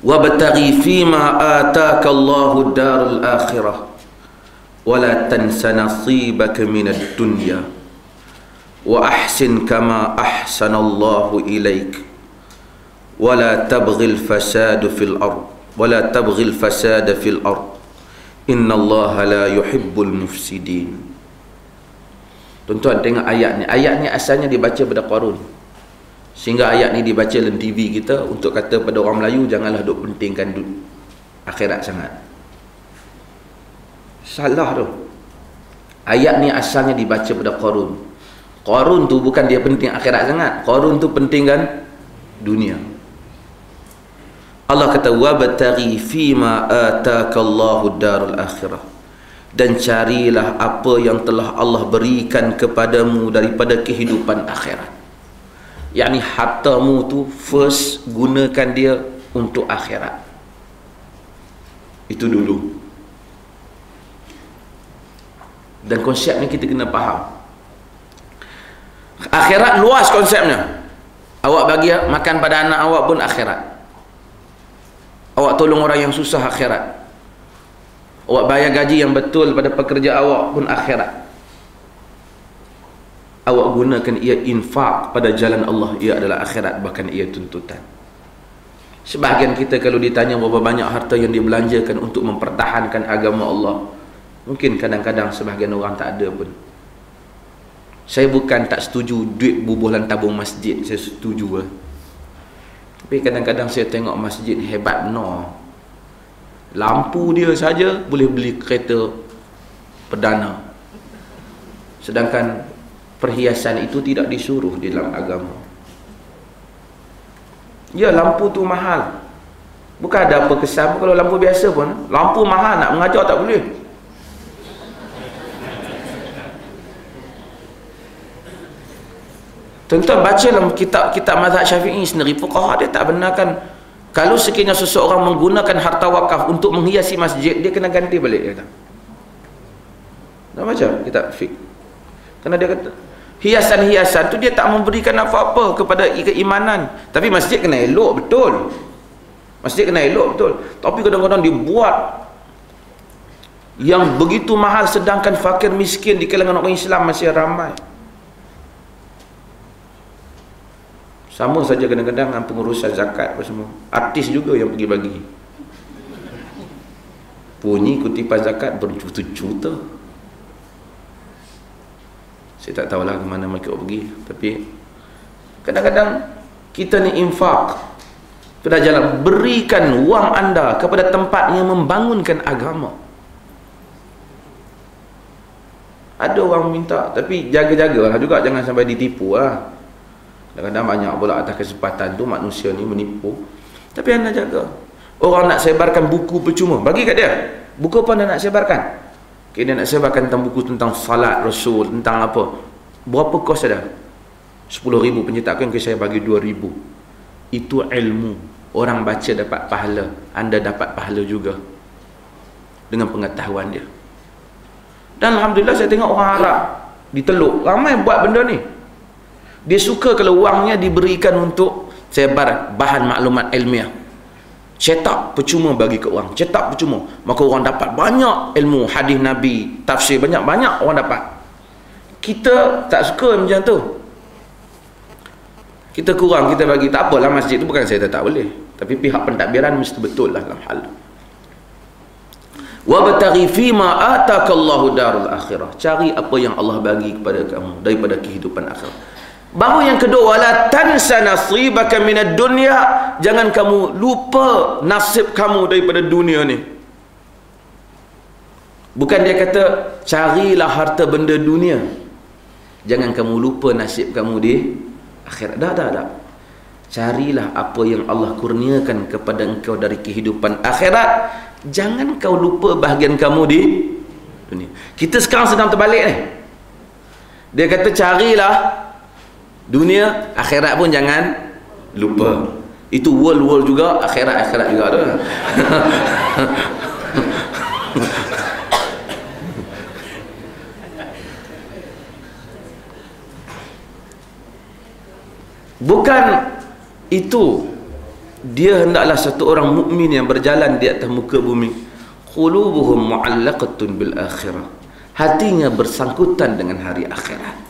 Wabtaghi fima ataka Allahu darul akhirah wala tansa nasibaka minad dunya wa ahsin kama ahsanallahu ilaik wala tabghil fasada fil ard wala tabghil fasada fil ard innallaha la yuhibbul mufsidin. Tuan-tuan tengok ayat ni. Ayat ni asalnya dibaca pada Qarun. Sehingga ayat ni dibaca dalam TV kita untuk kata pada orang Melayu, janganlah duk pentingkan akhirat sangat. Salah tu. Ayat ni asalnya dibaca pada Qarun. Qarun tu bukan dia penting akhirat sangat. Qarun tu pentingkan dunia. Allah kata wabtaghi fima atakallahu darul akhirah, dan carilah apa yang telah Allah berikan kepadamu daripada kehidupan akhirat. Yakni hartamu tu first gunakan dia untuk akhirat. Itu dulu. Dan konsep ni kita kena faham. Akhirat luas konsepnya. Awak bagi makan pada anak awak pun akhirat. Awak tolong orang yang susah akhirat. Awak bayar gaji yang betul pada pekerja awak pun akhirat. Awak gunakan ia infak pada jalan Allah, ia adalah akhirat, bahkan ia tuntutan. Sebahagian kita kalau ditanya berapa banyak harta yang dibelanjakan untuk mempertahankan agama Allah, mungkin kadang-kadang sebahagian orang tak ada pun. Saya bukan tak setuju duit bubuhan tabung masjid, saya setuju lah. Tapi kadang-kadang saya tengok masjid hebat benar. Lampu dia saja boleh beli kereta perdana. Sedangkan perhiasan itu tidak disuruh di dalam agama. Ya, lampu tu mahal. Bukan ada apa kesan kalau lampu biasa pun. Lampu mahal, nak mengajar tak boleh. Tuan-tuan baca dalam kitab mazhab Syafi'i sendiri, fuqaha dia tak benarkan kalau sekiranya seseorang menggunakan harta wakaf untuk menghiasi masjid, dia kena ganti balik, dia kata. Dah baca kitab fiqh. Kerana dia kata hiasan-hiasan tu dia tak memberikan apa-apa kepada keimanan. Tapi masjid kena elok betul. Masjid kena elok betul. Tapi kadang-kadang dibuat yang begitu mahal, sedangkan fakir miskin di kalangan orang Islam masih ramai. Sama saja kadang-kadang dengan pengurusan zakat apa semua. Artis juga yang pergi bagi. Bunyi kutipan zakat berjuta-juta. Saya tak tahulah ke mana mereka pergi. Tapi kadang-kadang kita ni infak pada jalan, berikan wang anda kepada tempat yang membangunkan agama. Ada orang minta, tapi jaga-jagalah juga, jangan sampai ditipu lah. Kadang-kadang banyak pula atas kesempatan tu manusia ni menipu. Tapi anda jaga. Orang nak sebarkan buku percuma, bagi kat dia. Buku apa anda nak sebarkan? Dia nak sebarkan tentang buku tentang salat Rasul, tentang apa. Berapa kos ada? 10,000 pencetakan, ke saya bagi 2,000. Itu ilmu. Orang baca dapat pahala, anda dapat pahala juga dengan pengetahuan dia. Dan alhamdulillah saya tengok orang Arab di Teluk ramai buat benda ni. Dia suka kalau wangnya diberikan untuk sebar bahan maklumat ilmiah. Cetak percuma bagi ke orang, cetak percuma, maka orang dapat banyak ilmu hadis Nabi, tafsir, banyak-banyak orang dapat. Kita tak suka macam tu. Kita kurang, kita bagi. Tak apalah, masjid tu bukan saya tak boleh, tapi pihak pentadbiran mesti betul lah dalam hal. Wabtaghi fima atakallahu darul akhirah, cari apa yang Allah bagi kepada kamu daripada kehidupan akhirat. Baru yang kedua, wala tansa nasibaka minad dunya, jangan kamu lupa nasib kamu daripada dunia ni. Bukan dia kata carilah harta benda dunia, jangan kamu lupa nasib kamu di akhirat. Dah. Carilah apa yang Allah kurniakan kepada engkau dari kehidupan akhirat, jangan kau lupa bahagian kamu di dunia. Kita sekarang sedang terbalik ni. Dia kata carilah dunia, akhirat pun jangan lupa. Itu world juga, akhirat juga tu. Bukan itu dia hendaklah satu orang mukmin yang berjalan di atas muka bumi, qulubuhum mu'allaqatun bil akhirah, hatinya bersangkutan dengan hari akhirat.